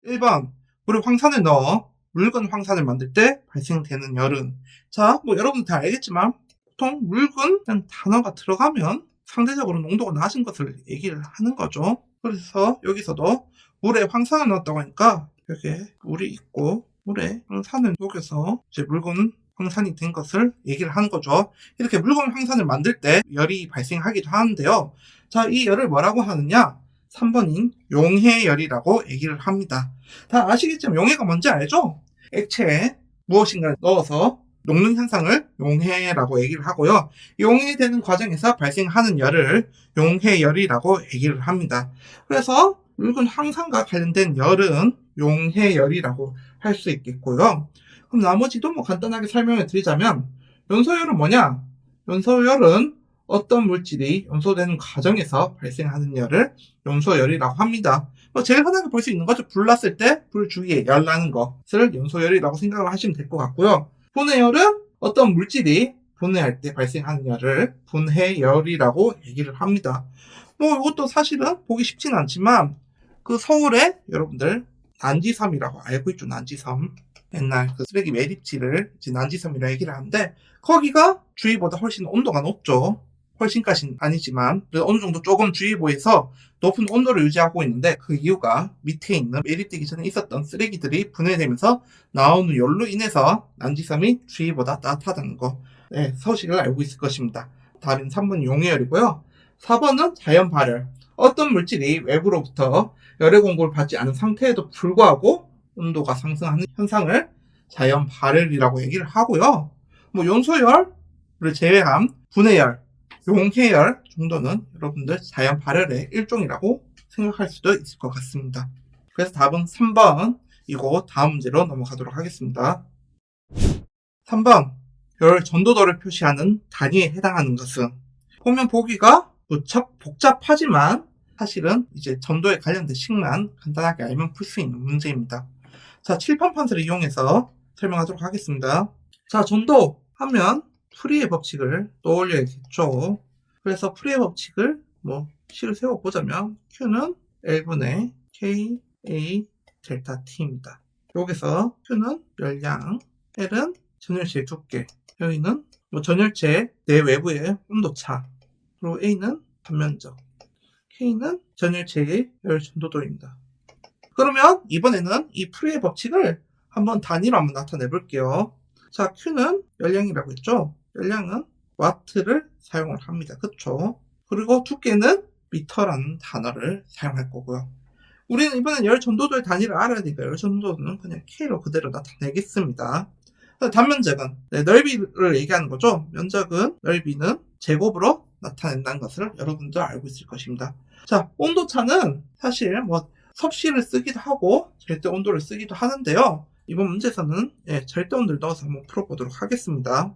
(1번) 물에 황산을 넣어 묽은 황산을 만들 때 발생되는 열은. 자, 여러분들 다 알겠지만 보통 묽은 단어가 들어가면 상대적으로 농도가 낮은 것을 얘기를 하는 거죠. 그래서 여기서도 물에 황산을 넣었다고 하니까 여기에 물이 있고 물에 황산을 녹여서 이제 묽은 황산이 된 것을 얘기를 하는 거죠. 이렇게 묽은 황산을 만들 때 열이 발생하기도 하는데요. 자, 이 열을 뭐라고 하느냐? 3번인 용해열이라고 얘기를 합니다. 다 아시겠지만 용해가 뭔지 알죠? 액체에 무엇인가를 넣어서 녹는 현상을 용해라고 얘기를 하고요. 용해되는 과정에서 발생하는 열을 용해열이라고 얘기를 합니다. 그래서 묽은 황산과 관련된 열은 용해열이라고 할 수 있겠고요. 그럼 나머지도 간단하게 설명을 드리자면 연소열은 뭐냐? 연소열은 어떤 물질이 연소되는 과정에서 발생하는 열을 연소열이라고 합니다. 제일 흔하게 볼 수 있는 거죠. 불 났을 때 불 주위에 열 나는 것을 연소열이라고 생각을 하시면 될 것 같고요. 분해열은 어떤 물질이 분해할 때 발생하는 열을 분해열이라고 얘기를 합니다. 이것도 사실은 보기 쉽지는 않지만 그 서울에 여러분들 난지섬이라고 알고 있죠. 난지섬. 옛날 그 쓰레기 매립지를 이제 난지섬이라고 얘기를 하는데 거기가 주위보다 훨씬 온도가 높죠. 훨씬까지는 아니지만 그래도 어느 정도 조금 주위보에서 높은 온도를 유지하고 있는데 그 이유가 밑에 있는 매립되기 전에 있었던 쓰레기들이 분해되면서 나오는 열로 인해서 난지섬이 주위보다 따뜻하다는 거 서식을 알고 있을 것입니다. 답은 3번 용해열이고요. 4번은 자연 발열. 어떤 물질이 외부로부터 열의 공급을 받지 않은 상태에도 불구하고 온도가 상승하는 현상을 자연 발열이라고 얘기를 하고요. 연소열을 제외한 분해열, 용해열 정도는 여러분들 자연 발열의 일종이라고 생각할 수도 있을 것 같습니다. 그래서 답은 3번이고 다음 문제로 넘어가도록 하겠습니다. 3번 열 전도도를 표시하는 단위에 해당하는 것은. 보면 보기가 무척 복잡하지만 사실은 이제 전도에 관련된 식만 간단하게 알면 풀 수 있는 문제입니다. 자, 칠판판서를 이용해서 설명하도록 하겠습니다. 자, 전도 하면 프리의 법칙을 떠올려야겠죠. 그래서 프리의 법칙을 식을 세워보자면 Q는 L분의 K, A, 델타 T입니다. 여기서 Q는 열량, L은 전열체의 두께, 여기는 전열체 내 외부의 온도차, 그리고 A는 단면적, K는 전열체의 열 전도도입니다. 그러면 이번에는 이 프리의 법칙을 한번 단위로 한번 나타내 볼게요. 자, Q는 열량이라고 했죠? 열량은 와트를 사용을 합니다. 그쵸? 그리고 두께는 미터라는 단어를 사용할 거고요. 우리는 이번엔 열 전도도의 단위를 알아야 되니까 열 전도도는 그냥 K로 그대로 나타내겠습니다. 단면적은 넓이를 얘기하는 거죠. 면적은 넓이는 제곱으로 나타낸다는 것을 여러분도 알고 있을 것입니다. 자, 온도차는 사실 섭씨를 쓰기도 하고 절대 온도를 쓰기도 하는데요. 이번 문제에서는 절대 온도를 넣어서 한번 풀어보도록 하겠습니다.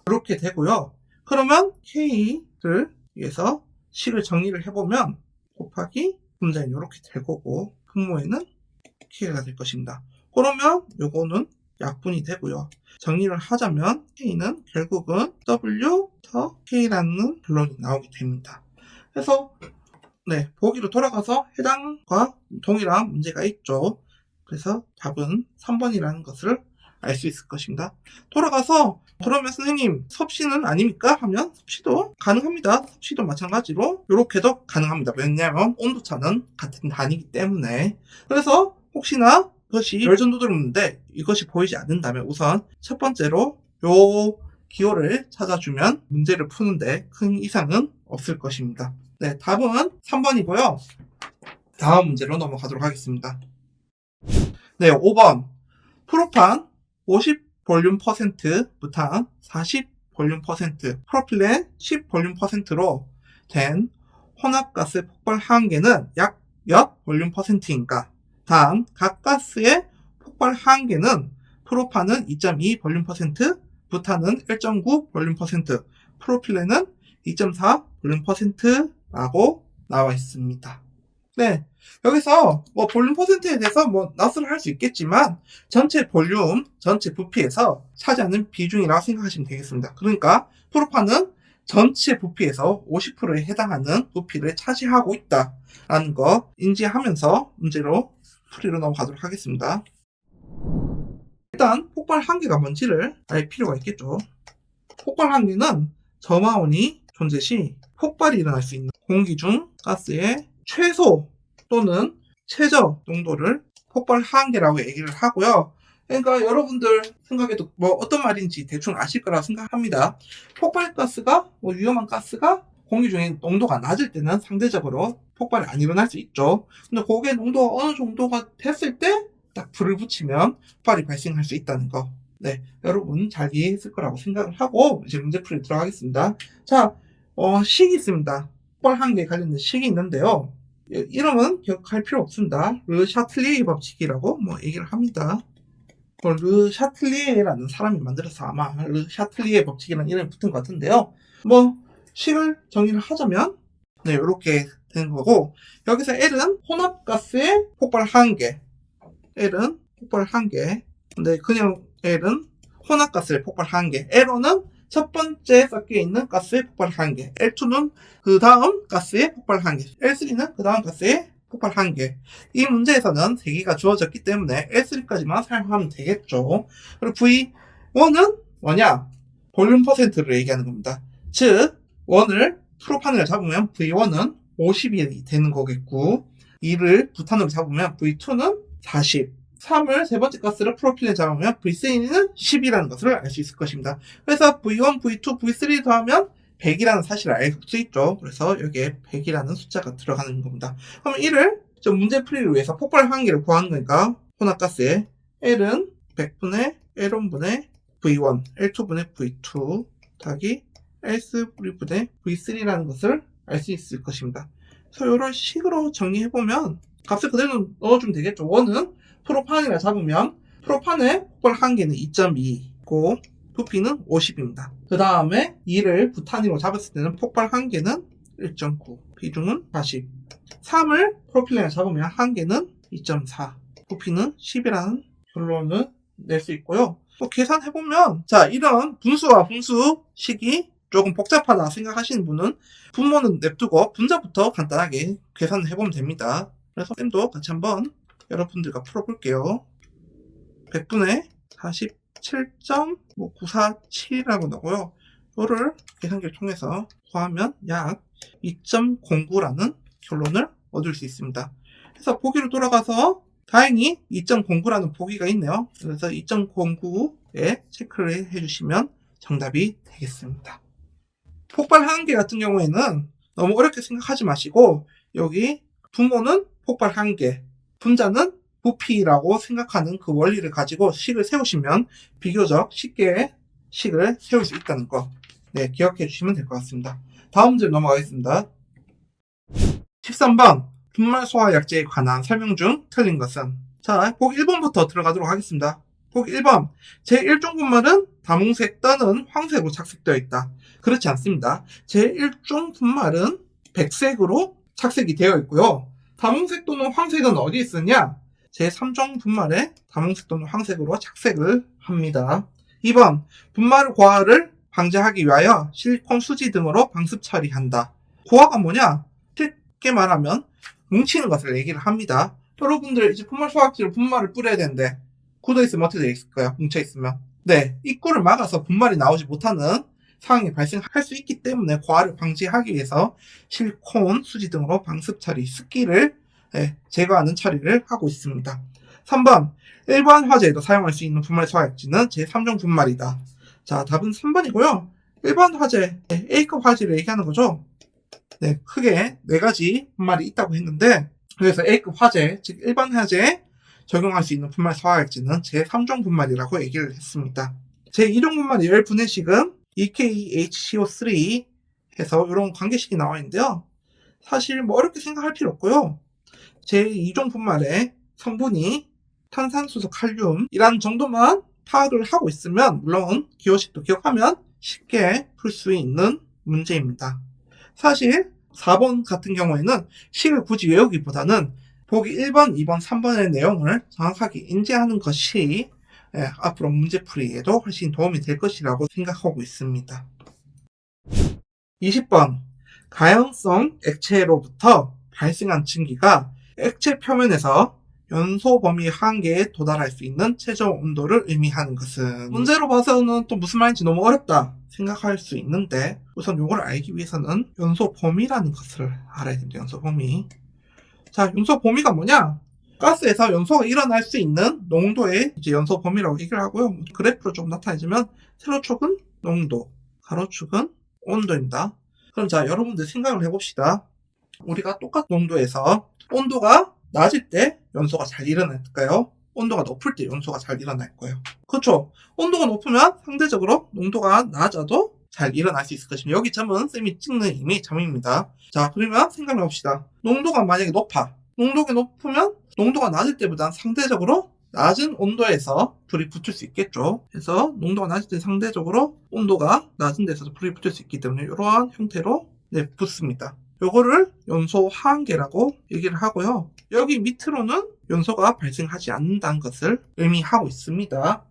이렇게 되고요. 그러면 K를 위해서 식을 정리를 해보면 곱하기 분자는 이렇게 될 거고 분모에는 K가 될 것입니다. 그러면 요거는 약분이 되고요. 정리를 하자면 K는 결국은 W 더 K라는 결론이 나오게 됩니다. 그래서 보기로 돌아가서 해당과 동일한 문제가 있죠. 그래서 답은 3번이라는 것을 알 수 있을 것입니다. 돌아가서 그러면 선생님 섭씨는 아닙니까? 하면 섭씨도 가능합니다. 섭씨도 마찬가지로 이렇게도 가능합니다. 왜냐하면 온도차는 같은 단위이기 때문에. 그래서 혹시나 이것이 열전도도를 묻는데 이것이 보이지 않는다면 우선 첫 번째로 요 기호를 찾아주면 문제를 푸는데 큰 이상은 없을 것입니다. 답은 3번이고요. 다음 문제로 넘어가도록 하겠습니다. 5번 프로판 50볼륨%, 부탄 40볼륨%, 프로필렌 10볼륨%로 된 혼합가스 폭발 하한계는 약 몇 볼륨%인가? 다음 각 가스의 폭발 하한계는 프로판은 2.2볼륨%, 부탄은 1.9볼륨%, 프로필렌은 2.4볼륨%라고 나와 있습니다. 여기서 볼륨 퍼센트에 대해서 낯설어 할 수 있겠지만 전체 볼륨, 전체 부피에서 차지하는 비중이라고 생각하시면 되겠습니다. 그러니까 프로판은 전체 부피에서 50%에 해당하는 부피를 차지하고 있다라는 거 인지하면서 문제로 풀이로 넘어가도록 하겠습니다. 일단 폭발 한계가 뭔지를 알 필요가 있겠죠. 폭발 한계는 저마원이 존재 시 폭발이 일어날 수 있는 공기 중 가스의 최소 또는 최저 농도를 폭발 한계라고 얘기를 하고요. 그러니까 여러분들 생각해도 뭐 어떤 말인지 대충 아실 거라고 생각합니다. 폭발가스가 위험한 가스가 공기 중에 농도가 낮을 때는 상대적으로 폭발이 안 일어날 수 있죠. 근데 그게 농도가 어느 정도가 됐을 때 딱 불을 붙이면 폭발이 발생할 수 있다는 거. 네, 여러분 잘 이해했을 거라고 생각을 하고 이제 문제풀이 들어가겠습니다. 자, 식이 있습니다. 폭발 한계에 관련된 식이 있는데요. 이름은 기억할 필요 없습니다. 르 샤틀리에 법칙이라고 얘기를 합니다. 르 샤틀리에라는 사람이 만들어서 아마 르 샤틀리에 법칙이라는 이름이 붙은 것 같은데요. 식을 정의를 하자면 네, 이렇게 되는 거고, 여기서 L은 혼합가스의 폭발 한계. L은 폭발 한계. 근데 그냥 L은 혼합가스의 폭발 한계. L1은 첫 번째 섞여 있는 가스의 폭발 한계. L2는 그 다음 가스의 폭발 한계. L3는 그 다음 가스의 폭발 한계. 이 문제에서는 3개가 주어졌기 때문에 L3까지만 사용하면 되겠죠. 그리고 V1은 뭐냐? 볼륨 퍼센트를 얘기하는 겁니다. 즉, 1을 프로판을 잡으면 V1은 50이 되는 거겠고, 2를 부탄으로 잡으면 V2는 40, 3을 세 번째 가스를 프로필에 잡으면 V3는 10이라는 것을 알 수 있을 것입니다. 그래서 V1, V2, V3 더하면 100이라는 사실을 알 수 있죠. 그래서 여기에 100이라는 숫자가 들어가는 겁니다. 그럼 1을 문제 풀이를 위해서 폭발 한계를 구하는 거니까 혼합가스의 L은 100분의 L1분의 V1, L2분의 V2 더하기 S3분의 V3라는 것을 알 수 있을 것입니다. 그래서 이런 식으로 정리해보면 값을 그대로 넣어주면 되겠죠. 1은 프로판이라 잡으면 프로판의 폭발 한계는 2.2고 부피는 50입니다. 그 다음에 2를 부탄으로 잡았을 때는 폭발 한계는 1.9, 비중은 40. 3을 프로필렌에 잡으면 한계는 2.4, 부피는 10이라는 결론을 낼 수 있고요. 계산해보면 이런 분수와 분수식이 조금 복잡하다 생각하시는 분은 분모는 냅두고 분자부터 간단하게 계산을 해보면 됩니다. 그래서 쌤도 같이 한번 여러분들과 풀어볼게요. 100분의 47.947이라고 나오고요. 이거를 계산기를 통해서 구하면 약 2.09라는 결론을 얻을 수 있습니다. 그래서 보기로 돌아가서 다행히 2.09라는 보기가 있네요. 그래서 2.09에 체크를 해주시면 정답이 되겠습니다. 폭발 한계 같은 경우에는 너무 어렵게 생각하지 마시고 여기 분모는 폭발 한계, 분자는 부피라고 생각하는 그 원리를 가지고 식을 세우시면 비교적 쉽게 식을 세울 수 있다는 거 기억해 주시면 될 것 같습니다. 다음 문제로 넘어가겠습니다. 13번 분말 소화 약제에 관한 설명 중 틀린 것은? 보기 1번부터 들어가도록 하겠습니다. 보기 1번 제1종 분말은 다홍색 또는 황색으로 착색되어 있다. 그렇지 않습니다. 제1종 분말은 백색으로 착색이 되어 있고요. 다홍색 또는 황색은 어디에 쓰냐? 제3종 분말에 다홍색 또는 황색으로 착색을 합니다. 2번 분말 고화를 방지하기 위하여 실리콘 수지 등으로 방습 처리한다. 고화가 뭐냐? 쉽게 말하면 뭉치는 것을 얘기를 합니다. 여러분들 이제 분말 소화기로 분말을 뿌려야 되는데 굳어있으면 어떻게 되어 있을까요? 뭉쳐있으면. 입구를 막아서 분말이 나오지 못하는 상황이 발생할 수 있기 때문에 고화를 방지하기 위해서 실리콘 수지 등으로 방습 처리, 습기를 제거하는 처리를 하고 있습니다. 3번 일반 화재에도 사용할 수 있는 분말 소화약지는 제3종 분말이다. 답은 3번이고요. 일반 화재, A급 화재를 얘기하는 거죠. 크게 4가지 분말이 있다고 했는데 그래서 A급 화재, 즉 일반 화재에 적용할 수 있는 분말 소화약지는 제3종 분말이라고 얘기를 했습니다. 제2종 분말의 열 분해식은 EKHCO3 해서 이런 관계식이 나와 있는데요. 사실 어렵게 생각할 필요 없고요. 제2종 분말의 성분이 탄산수소 칼륨이라는 정도만 파악을 하고 있으면 물론 기호식도 기억하면 쉽게 풀 수 있는 문제입니다. 사실 4번 같은 경우에는 식을 굳이 외우기보다는 보기 1번, 2번, 3번의 내용을 정확하게 인지하는 것이 앞으로 문제풀이에도 훨씬 도움이 될 것이라고 생각하고 있습니다. 20번. 가연성 액체로부터 발생한 증기가 액체 표면에서 연소 범위 한계에 도달할 수 있는 최저 온도를 의미하는 것은, 문제로 봐서는 또 무슨 말인지 너무 어렵다 생각할 수 있는데, 우선 이걸 알기 위해서는 연소 범위라는 것을 알아야 됩니다. 연소 범위. 자, 연소 범위가 뭐냐? 가스에서 연소가 일어날 수 있는 농도의 이제 연소 범위라고 얘기를 하고요. 그래프로 좀 나타내주면 세로축은 농도, 가로축은 온도입니다. 그럼 자, 여러분들 생각을 해봅시다. 우리가 똑같은 농도에서 온도가 낮을 때 연소가 잘 일어날까요? 온도가 높을 때 연소가 잘 일어날 거예요. 그렇죠? 온도가 높으면 상대적으로 농도가 낮아도 잘 일어날 수 있을 것입니다. 여기 점은 쌤이 찍는 이미 점입니다. 자, 그러면 생각해 봅시다. 농도가 만약에 높아. 농도가 높으면 농도가 낮을 때보다 상대적으로 낮은 온도에서 불이 붙을 수 있겠죠. 그래서 농도가 낮을 때 상대적으로 온도가 낮은 데서 불이 붙을 수 있기 때문에 이러한 형태로 붙습니다. 요거를 연소 하한계라고 얘기를 하고요. 여기 밑으로는 연소가 발생하지 않는다는 것을 의미하고 있습니다.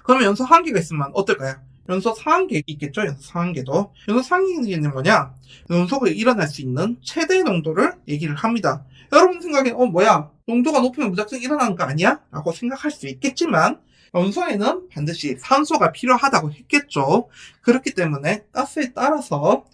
그러면 연소 하한계가 있으면 어떨까요? 연소 상한계 있겠죠? 연소 상한계도. 연소 상한계는 뭐냐? 연소가 일어날 수 있는 최대 농도를 얘기를 합니다. 여러분 생각에 뭐야? 농도가 높으면 무작정 일어나는 거 아니야? 라고 생각할 수 있겠지만 연소에는 반드시 산소가 필요하다고 했겠죠. 그렇기 때문에 가스에 따라서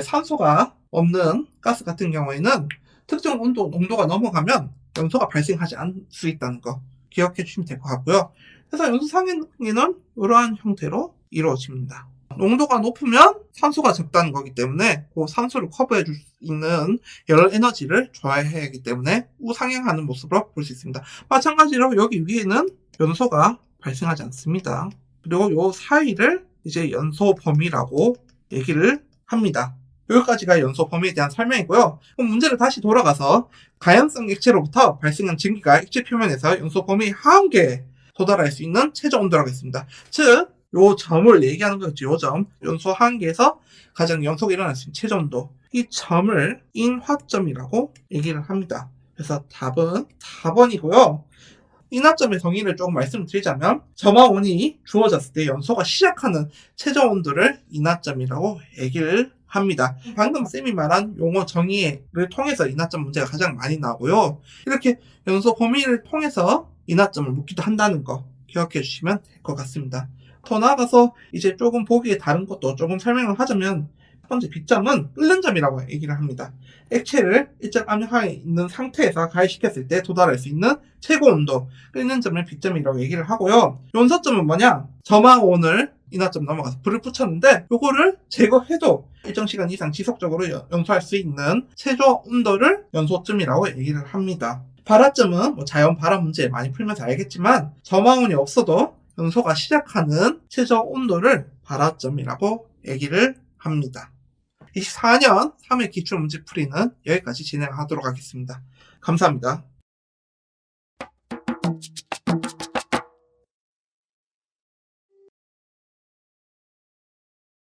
산소가 없는 가스 같은 경우에는 특정 온도, 농도가 넘어가면 연소가 발생하지 않을 수 있다는 거 기억해 주시면 될 것 같고요. 그래서 연소 상한계는 이러한 형태로 이루어집니다. 농도가 높으면 산소가 적다는 거기 때문에 그 산소를 커버해 줄 수 있는 열 에너지를 줘야 하기 때문에 우상향하는 모습으로 볼 수 있습니다. 마찬가지로 여기 위에는 연소가 발생하지 않습니다. 그리고 요 사이를 이제 연소 범위라고 얘기를 합니다. 여기까지가 연소 범위에 대한 설명이고요. 그럼 문제를 다시 돌아가서 가연성 액체로부터 발생한 증기가 액체 표면에서 연소 범위 하한계에 도달할 수 있는 최저 온도라고 했습니다. 즉, 요 점을 얘기하는 거죠. 요 점. 연소 하한계에서 가장 연소가 일어날 수 있는 최저 온도. 이 점을 인화점이라고 얘기를 합니다. 그래서 답은 4번이고요. 인화점의 정의를 조금 말씀드리자면 점과 원이 주어졌을 때 연소가 시작하는 최저 온도를 인화점이라고 얘기를 합니다. 방금 쌤이 말한 용어 정의를 통해서 인화점 문제가 가장 많이 나오고요. 이렇게 연소 범위를 통해서 인화점을 묻기도 한다는 거 기억해 주시면 될 것 같습니다. 더 나아가서 이제 조금 보기에 다른 것도 조금 설명을 하자면 첫 번째 B점은 끓는 점이라고 얘기를 합니다. 액체를 일정 압력하에 있는 상태에서 가열시켰을 때 도달할 수 있는 최고 온도 끓는 점을 B점이라고 얘기를 하고요. 연소점은 뭐냐? 점과 온을 인화점 넘어가서 불을 붙였는데 요거를 제거해도 일정 시간 이상 지속적으로 연소할 수 있는 최저 온도를 연소점이라고 얘기를 합니다. 발화점은 자연 발화 문제 많이 풀면서 알겠지만 점과 온이 없어도 연소가 시작하는 최저 온도를 발화점이라고 얘기를 합니다. 24년 3회 기출문제풀이는 여기까지 진행하도록 하겠습니다. 감사합니다.